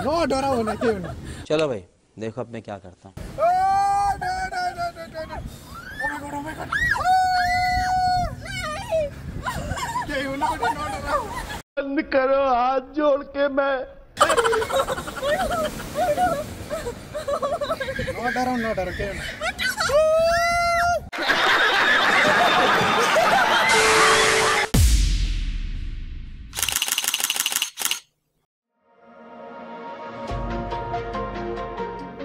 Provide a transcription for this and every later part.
No डराओ ना क्यों ना। चलो भाई देखो अब मैं क्या करता हूँ। बंद करो हाथ जोड़ के मैं। नो डरो क्यों ना।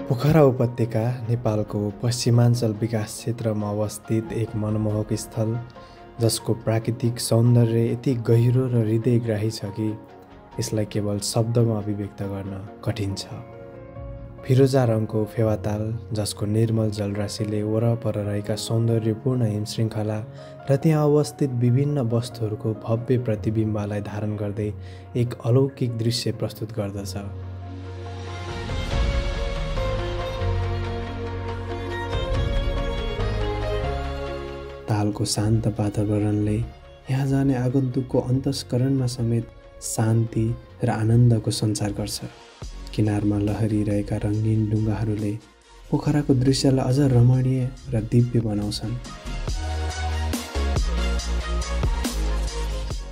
पोखरा उपत्यका नेपालको पश्चिमाञ्चल विकास क्षेत्रमा अवस्थित एक मनमोहक स्थल जसको प्राकृतिक सौन्दर्य यति गहिरो र हृदयग्राही छ कि यसलाई केवल शब्दमा अभिव्यक्त गर्न कठिन छ। फिरोजा रङको फेवाताल जसको निर्मल जलराशिले वरपर रहेका सौन्दर्यपूर्ण हिमशृङ्खला र त्यहाँ अवस्थित विभिन्न वस्तुहरूको भव्य प्रतिबिम्बलाई धारण गर्दै एक अलौकिक दृश्य प्रस्तुत गर्दछ। तालको शान्त वातावरणले यहाँ जाने आगन्तुकको अन्तस्करणमा समेत शान्ति र आनन्दको सञ्चार गर्छ। किनारमा लहरिरहेका रङ्गीन डुङ्गाहरूले पोखराको दृश्यलाई अझ रमणीय र दिव्य बनाउँछन्।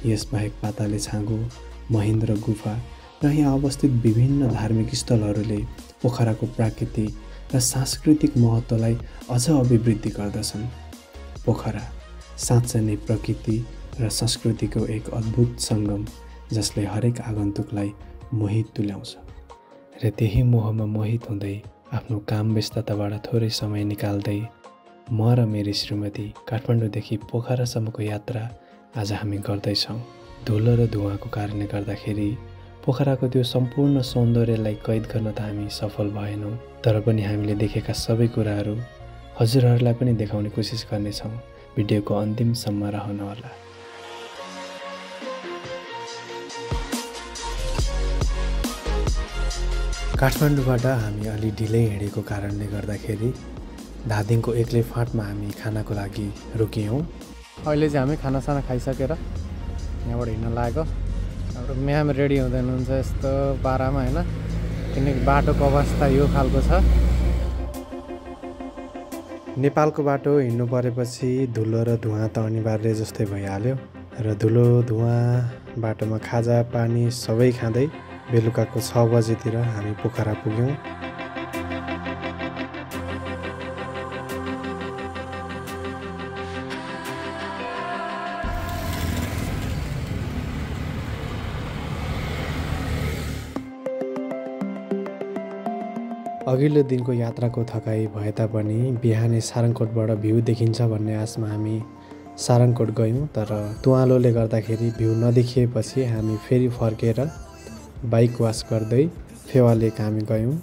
यसबाहेक पाताले छाँगो, महेन्द्र गुफा र यहाँ अवस्थित विभिन्न धार्मिक स्थलहरूले पोखराको प्राकृतिक र सांस्कृतिक महत्त्वलाई अझ अभिवृद्धि गर्दछन्। पोखरा साँच्चै नै प्रकृति र संस्कृतिको एक अद्भुत सङ्गम जसले हरेक आगन्तुकलाई मोहित तुल्याउँछ र त्यही मोहमा मोहित हुँदै आफ्नो काम व्यस्तताबाट थोरै समय निकाल्दै म र मेरी श्रीमती काठमाडौँदेखि पोखरासम्मको यात्रा आज हामी गर्दैछौँ। धुलो र धुवाँको कारणले गर्दाखेरि पोखराको त्यो सम्पूर्ण सौन्दर्यलाई कैद गर्न त हामी सफल भएनौँ, तर पनि हामीले देखेका सबै कुराहरू हजुरहरूलाई पनि देखाउने कोसिस गर्नेछौँ। भिडियोको अन्तिमसम्म रहनुहोला। काठमाडौँबाट हामी अलि ढिलै हिँडेको कारणले गर्दाखेरि धादिङको एक्लै फाँटमा हामी खानाको लागि रोकियौँ। अहिले चाहिँ हामी खानासाना खाइसकेर यहाँबाट हिँड्न लागेको। हाम्रो म्याम रेडी हुँदैन हुन्छ यस्तो पारामा होइन, किनकि बाटोको अवस्था यो खालको छ। नेपालको बाटो हिँड्नु परेपछि धुलो र धुवाँ त अनिवार्य जस्तै भइहाल्यो र धुलो धुवाँ बाटोमा खाजा पानी सबै खाँदै बेलुकाको 6 बजेतिर हामी पोखरा पुग्यौँ। अघिल्लो दिनको यात्राको थकाइ भए तापनि बिहानै सारङकोटबाट भ्यू देखिन्छ भन्ने आशमा हामी सारङकोट गयौँ, तर तुवालोले गर्दाखेरि भ्यू नदेखिएपछि हामी फेरि फर्केर बाइक वास गर्दै फेवाले हामी गयौँ।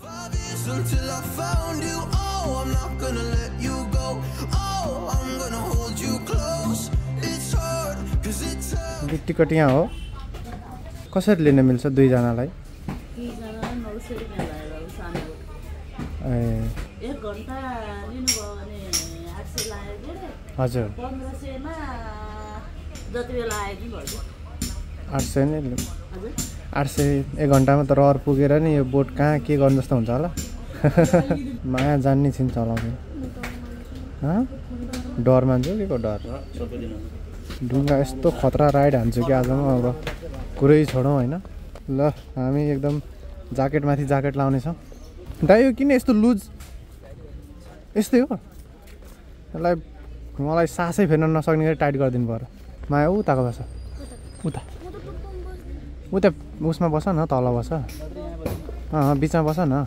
टिकट यहाँ हो, कसरी लिन मिल्छ दुईजनालाई? एक घन्टा लिनुभयो भने 800 लाग्यो के? हजुर 1500 मा जति बेला आए नि भयो। 800 नै हजुर 800 एक घन्टामा त रहर पुगेर नि यो बोट कहाँ के गर्नु जस्तो हुन्छ होला। माया जान्ने छिन् चलाउँदैन। डर मान्छु के को डर? ढुङ्गा यस्तो खतरा राइड हान्छु कि आज म अब कुरै छोडौँ होइन। ल हामी एकदम ज्याकेटमाथि ज्याकेट लाउने छौँ। दाइ यो किन यस्तो लुज? यस्तै हो यसलाई, मलाई सासै फेर्न नसक्ने गरी टाइट गरिदिनु पर्यो। माया उताको बस, उता उता उसमा बस न, तल बस, बिचमा बस न।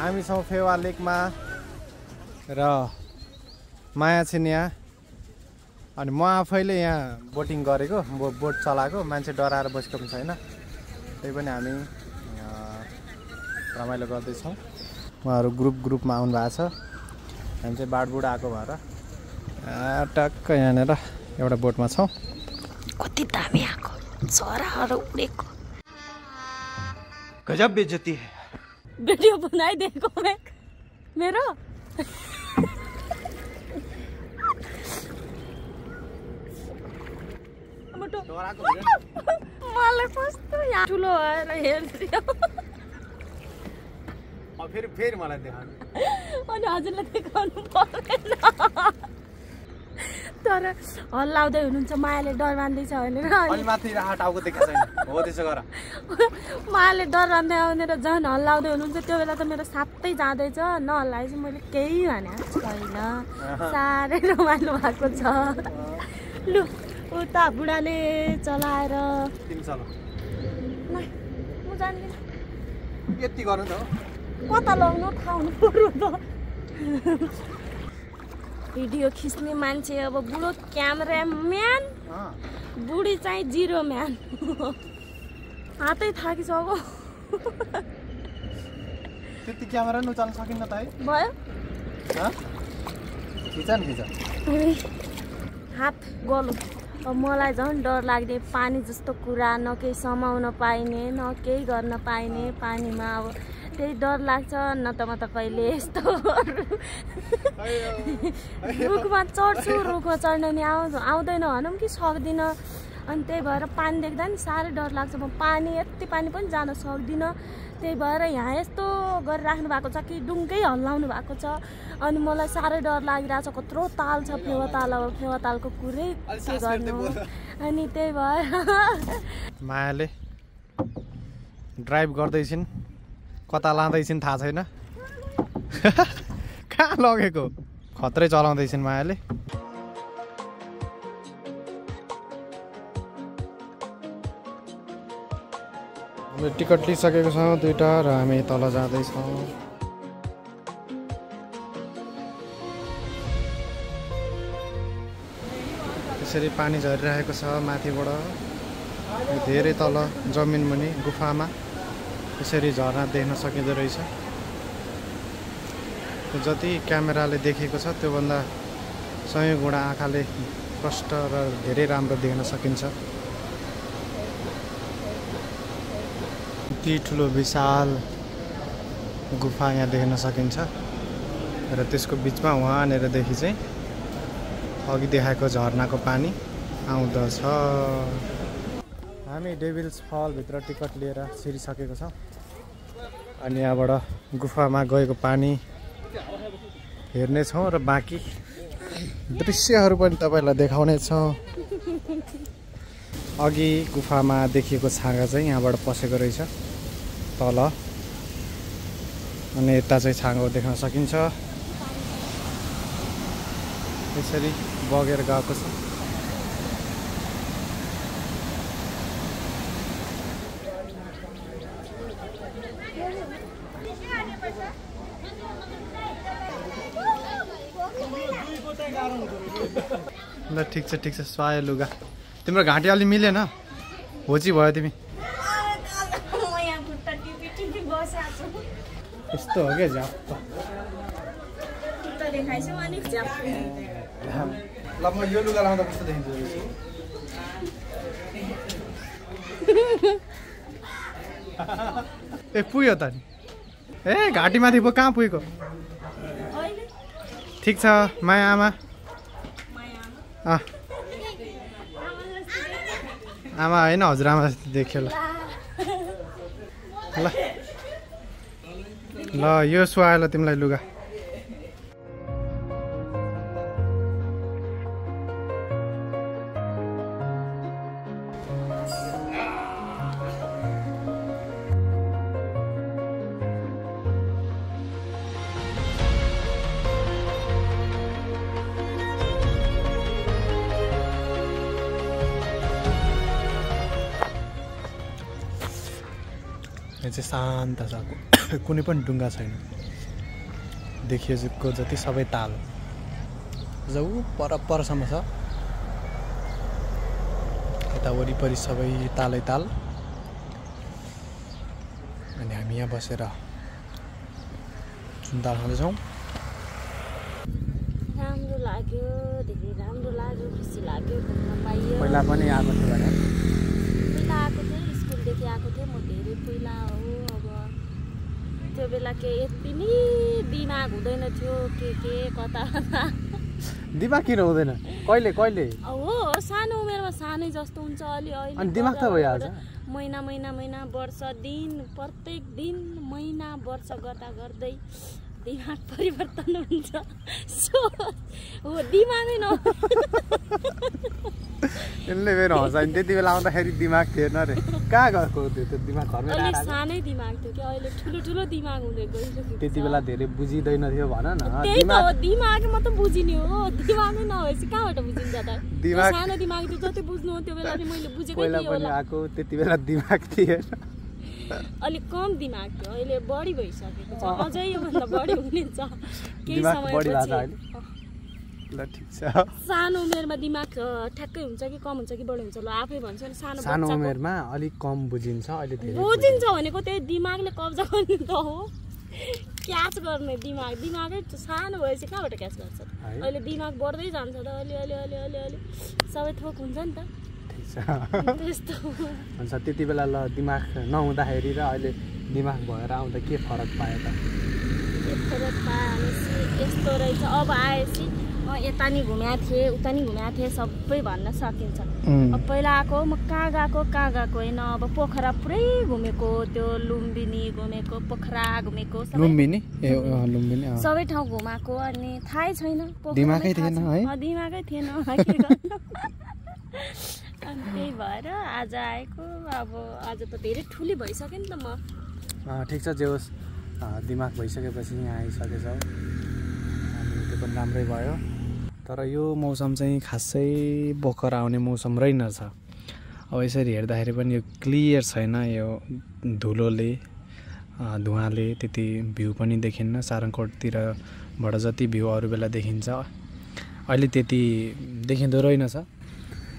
हामी छौँ फेवा लेकमा र माया छिन् यहाँ, अनि म आफैले यहाँ बोटिङ गरेको, बोट चलाएको, मान्छे डराएर बसेको पनि छैन। त्यही पनि हामी रमाइलो गर्दैछौँ। उहाँहरू ग्रुपमा आउनु भएको छ। हामी चाहिँ बाडबुड आएको भएर टक्क यहाँनिर एउटा बोटमा छौँ। कति दामी आएको चराहरू उडेको। गजब बेइज्जती है। भिडियो बनाइदिएको मेरो मलाई कस्तो यहाँ ठुलो आएर हेर्दियो फेरि मलाई देखाउनु अनि हजुरलाई देखाउनु पर्दैन। तर हल्लाउँदै हुनुहुन्छ मायाले डर मान्दैछ भनेर अलि माथि राख टाउको देखाएको छैन हो त्यसो गर। मायाले डर मान्दै आउने र झन् हल्लाउँदै हुनुहुन्छ त्यो बेला त मेरो साथै जाँदैछ नहल्लाएपछि मैले केही भनेको छैन। साह्रै रमाइलो भएको छ। लु उता बुढाले चलाएर तिमी चल म जान्दिनँ यति गर्नु त हो कता लाउनु थाहा हुनु पर्यो त। भिडियो खिच्ने मान्छे अब बुढो क्यामेराम्यान बुढी चाहिँ जिरो म्यान। हातै थाकिसक्यो। त्यति क्यामेरा नचाल्न सकिन्न त है भयो खिच न खिच हात गलो। अब मलाई झन् डर लाग्ने पानी जस्तो कुरा न केही समाउन पाइने न केही गर्न पाइने पानीमा अब त्यही डर लाग्छ। न त म त कहिले यस्तो रुखमा चढ्छु रुखमा चढ्न नि आउँदैन भनौँ कि सक्दिनँ। अनि त्यही भएर पानी देख्दा नि साह्रै डर लाग्छ। म पानी यति पानी पनि जान सक्दिनँ। त्यही भएर यहाँ यस्तो गरिराख्नु भएको छ कि डुङ्गै हल्लाउनु भएको छ। अनि मलाई साह्रै डर लागिरहेछ। कत्रो ताल छ फेवाताल। अब फेवातालको कुरै के गर्नु। अनि त्यही भएर मायाले ड्राइभ गर्दैछिन् कता लाँदैछिन् थाहा छैन। कहाँ लगेको खत्रै चलाउँदैछिन् मायाले। टिकट लिइसकेको छौँ 2टा र हामी तल जाँदैछौँ। त्यसरी पानी झरिरहेको छ माथिबाट धेरै तल जमिन मुनि गुफामा यसरी झरना देख्न सकिँदो रहेछ। जति क्यामेराले देखेको छ त्योभन्दा 100 गुणा आँखाले प्रष्ट र धेरै राम्रो देख्न सकिन्छ। यति ठुलो विशाल गुफा यहाँ देख्न सकिन्छ र त्यसको बिचमा वहाँनिरदेखि चाहिँ अघि देखाएको झरनाको पानी आउँदछ। हामी डेभिल्स फलभित्र टिकट लिएर छिरिसकेको छौँ। अनि यहाँबाट गुफामा गएको पानी हेर्नेछौँ र बाँकी दृश्यहरू पनि तपाईँलाई देखाउनेछौँ। अघि गुफामा देखिएको छाँगा चाहिँ यहाँबाट पसेको रहेछ तल। अनि यता चाहिँ छाँगा देख्न सकिन्छ। यसरी बगेर गएको छ। ल ठिक छ सुहायो लुगा। तिम्रो घाँटी अलि मिलेन होची भयो तिमी। यस्तो हो क्या झ्याप्प। ल म यो लुगा लाउँदा कस्तो देखिन्छ ए पुग्यो त नि। ए घाँटीमाथि पो कहाँ पुगेको। ठिक छ माया आमा। आमा होइन हजुरआमा जस्तो देख्यो। ल ल यो सुहायो ल तिमीलाई लुगा। यहाँ चाहिँ शान्त छ। कुनै पनि डुङ्गा छैन। देखिएको जति सबै ताल जाऊ परसम्म छ। यता वरिपरि सबै तालै ताल। अनि हामी यहाँ बसेर सुन्दाल खाँदैछौँ। लाग्यो, धेरै राम्रो लाग्यो, खुसी लाग्यो, घुम्न पाइयो। पहिला पनि आएको थियो भने पहिला आएको थिएँ, स्कुलदेखि आएको थिएँ म धेरै पहिला हो। अब त्यो बेला के यति नै दिमाग हुँदैन थियो, के कता कता। दिमाग किन हुँदैन? कहिले कहिले हो सानो उमेरमा सानै जस्तो हुन्छ अलि अहिले। अनि दिमाग त भइहाल्छ। महिना महिना महिना वर्ष दिन प्रत्येक दिन महिना वर्ष गर्दा गर्दै दिमाग परिवर्तन हुन्छ। सो हो दिमागै न यसले मेरो हँसा नि त्यति बेला आउँदाखेरि दिमाग थिएन रे। कहाँ गएको त्यो दिमाग घरमै अहिले राखेको? सानै दिमाग थियो कि अहिले ठुलो ठुलो दिमाग हुँदै गइसक्यो। त्यति बेला धेरै बुझिँदैन थियो भन न। त्यही त हो दिमाग मात्र बुझिने हो, दिमागै नभएपछि कहाँबाट बुझिन्छ त? दिमाग सानो दिमाग थियो जति बुझ्नु हो त्यो बेला नि मैले बुझेकै पहिला थिएँ पनि होला। आएको त्यति बेला दिमाग थिएन। अलिक कम दिमाग थियो, अहिले बढी भइसकेको छ, अझै योभन्दा बढी हुनेछ केही दिमाग बढी भएको छ समयपछि। अहिले? ल ठिक छ। सानो उमेरमा दिमाग ठ्याक्कै हुन्छ कि कम हुन्छ कि बढी हुन्छ? ल आफै भन्छ नि। सानो बच्चाको उमेरमा अलिक कम बुझिन्छ, अहिले धेरै बुझिन्छ भनेको त्यही दिमागले कब्जा गर्ने त हो, क्याच गर्ने दिमागै सानो भएपछि कहाँबाट क्याच गर्छ? अहिले दिमाग बढ्दै जान्छ त अलि अलि अलि अलि अलि सबै थोक हुन्छ नि त। ठिक छ। त्यस्तो हुन्छ त्यति बेला ल दिमाग नहुँदाखेरि र अहिले दिमाग भएर आउँदा के फरक पायो त? के फरक पाएपछि यस्तो रहेछ। अब आएपछि यता नि घुमेको थिएँ उता नि घुमेको थिएँ सबै भन्न सकिन्छ। अब पहिला आएको म कहाँ गएको होइन। अब पोखरा पुरै घुमेको, त्यो लुम्बिनी घुमेको, पोखरा घुमेको, लुम्बिनी लुम्बिनी सबै ठाउँ घुमाएको। अनि थाहै छैन, दिमागै थिएन है? दिमागै थिएन। अनि त्यही भएर आज आएको। अब आज त धेरै ठुली भइसक्यो नि त म। ठिक छ जे होस्, दिमाग भइसकेपछि यहाँ आइसकेछौँ अनि त्यो पनि राम्रै भयो। तर यो मौसम चाहिँ खासै बोकर आउने मौसम रहेनछ। अब यसरी हेर्दाखेरि पनि यो क्लियर छैन, यो धुलोले धुवाँले त्यति भ्यू पनि देखिन्न। सारङकोटतिरबाट जति भ्यू अरू बेला देखिन्छ अहिले त्यति देखिँदो रहेनछ।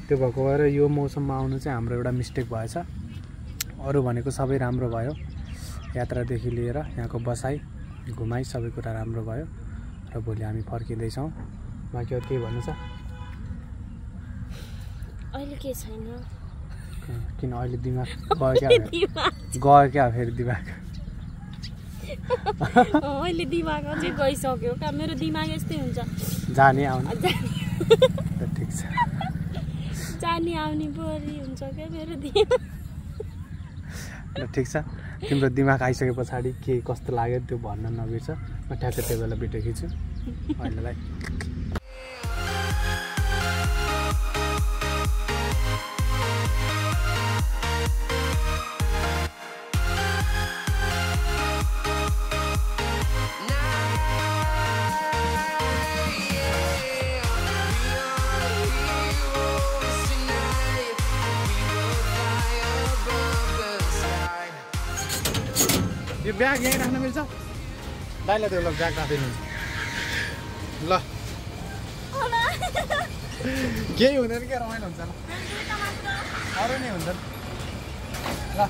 त्यो भएको भएर यो मौसममा आउनु चाहिँ हाम्रो एउटा मिस्टेक भएछ। अरू भनेको सबै राम्रो भयो, यात्रादेखि लिएर यहाँको बसाइ घुमाइ सबै कुरा राम्रो भयो र भोलि हामी फर्किँदैछौँ। बाँकी अरू केही भन्नु छ? अहिले के छैन। किन अहिले दिमाग गयो क्या फेरि दिमाग? अहिले दिमाग अझै गइसक्यो क्या, मेरो दिमाग यस्तै हुन्छ, जाने आउने। ठिक छ, जाने आउने बढी हुन्छ क्या मेरो दिमाग। ठिक छ, तिम्रो दिमाग आइसके पछाडि के कस्तो लाग्यो त्यो भन्न नबिर्स। म ठ्याक्कै त्यो बेला भिडियो खिच्छु अहिलेलाई। यो ब्याग यहीँ राख्न मिल्छ? दाइलाई त्यो ल ब्याग राखिदिनु ल। केही हुँदैन क्या, रमाइलो हुन्छ ल, अरू नै हुन्छ ल।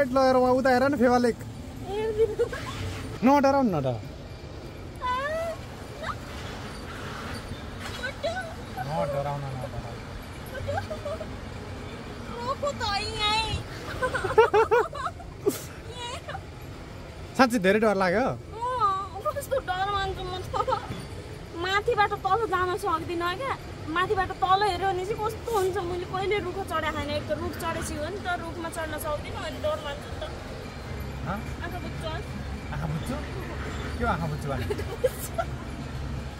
लगेर उता हेर न फेवालेक, नडराउनु न त। डराउन साँच्चै धेरै डर लाग्यो। कस्तो डर मान्छ म त, माथिबाट तल जान सक्दिनँ क्या। माथिबाट तल हेऱ्यो भने चाहिँ कस्तो हुन्छ। मैले कहिले रुख चढाएको छैन, एक त रुख चढेपछि हो नि त, रुखमा चढ्न सक्दिनँ अनि डर मान्छ नि त। आँखा बुझ्छु आँखा बुझ्छु? के आँखा बुझ्छु भने?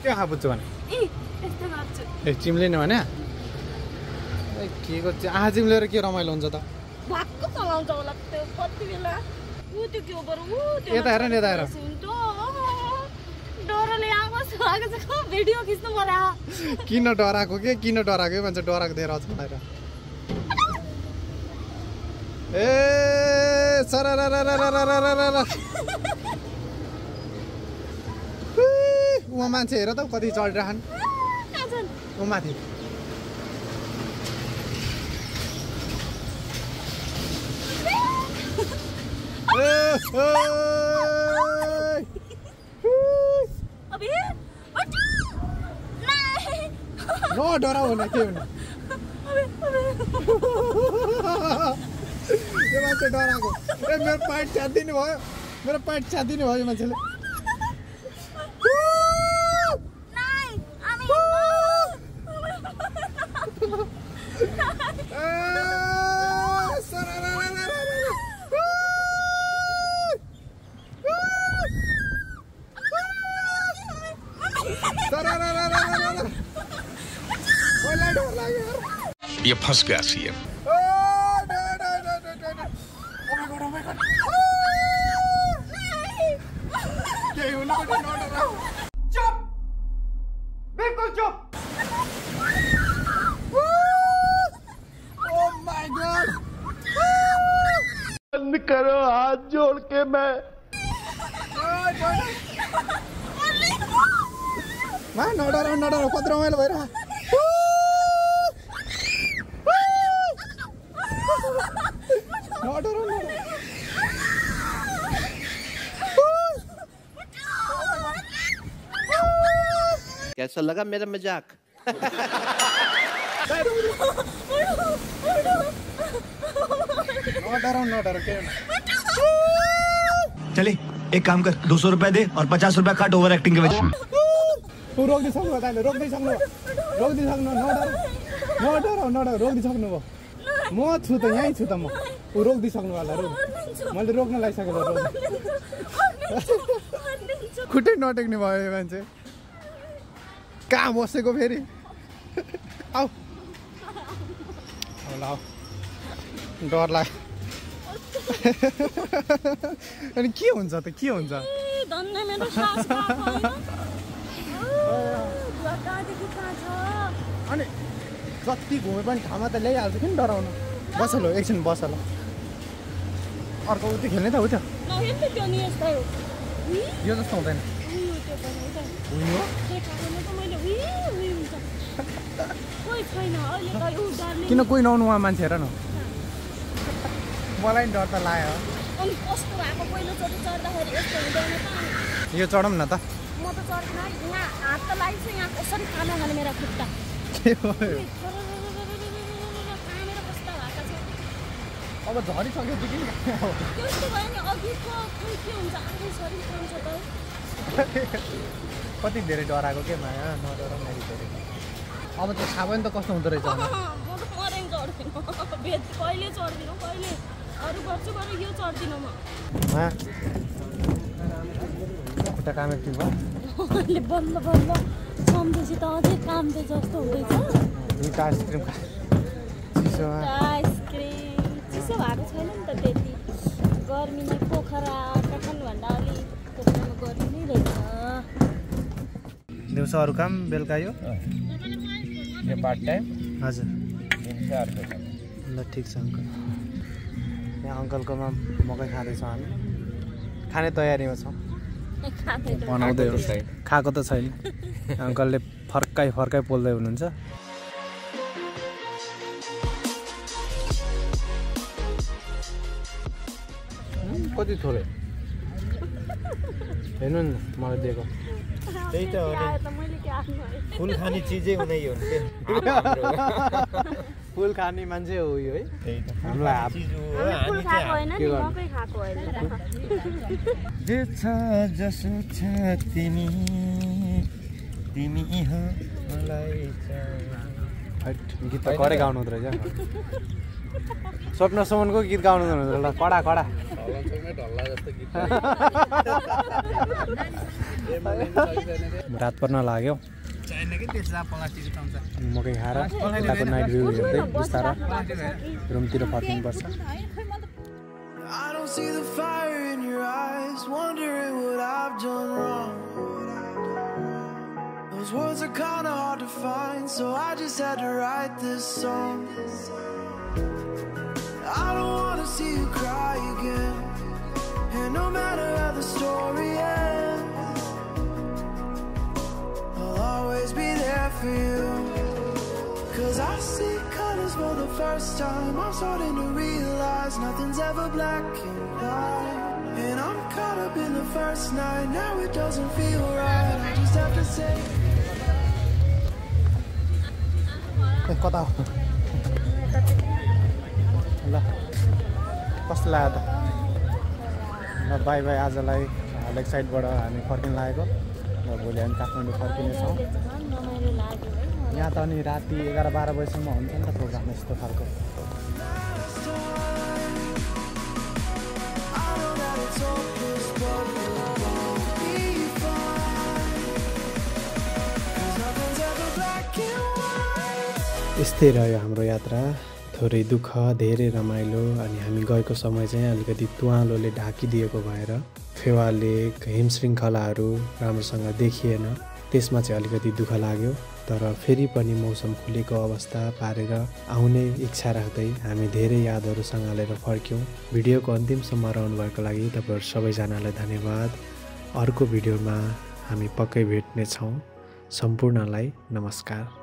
के आँखा बुझ्छु भने? यस्तो गर्छु। ए चिम्ले नि भने के को आँखा चिम्लेर के रमाइलो हुन्छ त? भक्क चलाउँछ होला त्यो कति बेला। त्यो के हो बरु यता हेर न, यता हेर। डरले आवाज आएको छ, भिडियो खिच्नु पर्यो। किन डराएको के, किन डराएको भन्छ, डराएको दिएर आउँछ बाहिर। ए सर उहाँ मान्छे हेर त कति चढिरहन् ऊ माथि। अबे नो डराउ न के हुने यो मान्छे डराएको ए मेरो पाइट च्यातिदिनु भयो मेरो पाइट च्यातिदिनु भयो यो मान्छेले ये फंस गया सीएम चुप बिल्कुल चुप ओह माय गॉड बंद करो हाथ जोड़ के मैं नडराउ कति रमाइलो भइरह कैसा लगा मेरा मजाक चले एक काम कर 200 रुपए दे और 50 रुपए काट ओवर एक्टिंग के वजह रोक्दै सक्नु ताले रोक्दै सक्नु नडराउ रोक्दै सक्नु भयो म छु त यहीँ छु त म ऊ रोक्दै सक्नु होला मैले रोक्न लागिसकेको खुट्टै नटेक्ने भयो यो मान्छे कहाँ बसेको फेरि आऊ आऊ डर लाग्यो अनि के हुन्छ त के हुन्छ अनि जति घुमे पनि ठाउँमा त ल्याइहाल्छ किन डराउनु बस ल एकछिन बस ल अर्को उति खेल्ने त हो त्यो यो जस्तो हुँदैन किन कोही नआउनु उहाँ मान्छे हेर न मलाई नि डर त लाग्यो यो चढौँ न त अब झरिसक्यो कि कति धेरै डराएको के माया नडराउ अब त थाहा भयो नि त कस्तो हुँदो रहेछ खुट्टा काम एक्टिभ भयो बल्ल बल्ल सम्झेपछि त अझै काम चाहिँ जस्तो हुँदैछ आइसक्रिम चिसो भएको छैन नि त त्यति गर्मीमा पोखरा काठमाडौँभन्दा अलि पोखरामा गर्मी नै रहेछ दिउँसो अरू काम बेलुका यो पार्ट टाइम हजुर ल ठिक छ अङ्कल यहाँ अङ्कलकोमा मकै खाँदैछौँ हामी खाने तयारीमा छौँ बनाउँदै हो खाएको त छैन अङ्कलले फर्काइ पोल्दै हुनुहुन्छ कति थोरै हेर्नु नि मलाई दिएको त्यही त हो फुल खाने चिजै हुनै हो फुल खाने मान्छे हो यो है जे छ जसो छ तिमी हो मलाई गीत त कडै गाउनु हुँदो रहेछ स्वप्न सुमनको गीत गाउनु हुँदो रहेछ कडा रात पर्न लाग्यो मकै खाएर यताको नाइट भ्यू हेर्दै बिस्तारै रुमतिर फर्किनुपर्छ I don't see the fire in your eyes, wondering what I've done wrong. Those words are kinda hard to find, so I just had to write this song. I don't wanna see you cry again, and no matter how the story ends, I'll always be there for you. Cause I see colors for the first time, I'm starting to realize nothing's ever black and white. And I'm caught up in the first night. Now it doesn't feel right. I just have to say. कता हो ल कस्तो लाग्यो त ल by by आजलाई लेक साइडबाट हामी फर्किन लागेको र भोलि हामी काठमाडौँ फर्किनेछौँ यहाँ त अनि राति 11-12 बजीसम्म हुन्छ नि त प्रोग्राम यस्तो खालको यस्तै रह्यो हाम्रो यात्रा थोरै दुःख धेरै रमाइलो अनि हामी गएको समय चाहिँ अलिकति तुवालोले ढाकिदिएको भएर फेवा लेक हिमशृङ्खलाहरू राम्रोसँग देखिएन त्यसमा चाहिँ अलिकति दुःख लाग्यो तर फेरि पनि मौसम खुलेको अवस्था पारेर आउने इच्छा राख्दै हामी धेरै यादहरू सँगालेर फर्क्यौँ भिडियोको अन्तिमसम्म रहनुभएको लागि तपाईँहरू सबैजनालाई धन्यवाद अर्को भिडियोमा हामी पक्कै भेट्नेछौँ सम्पूर्णलाई नमस्कार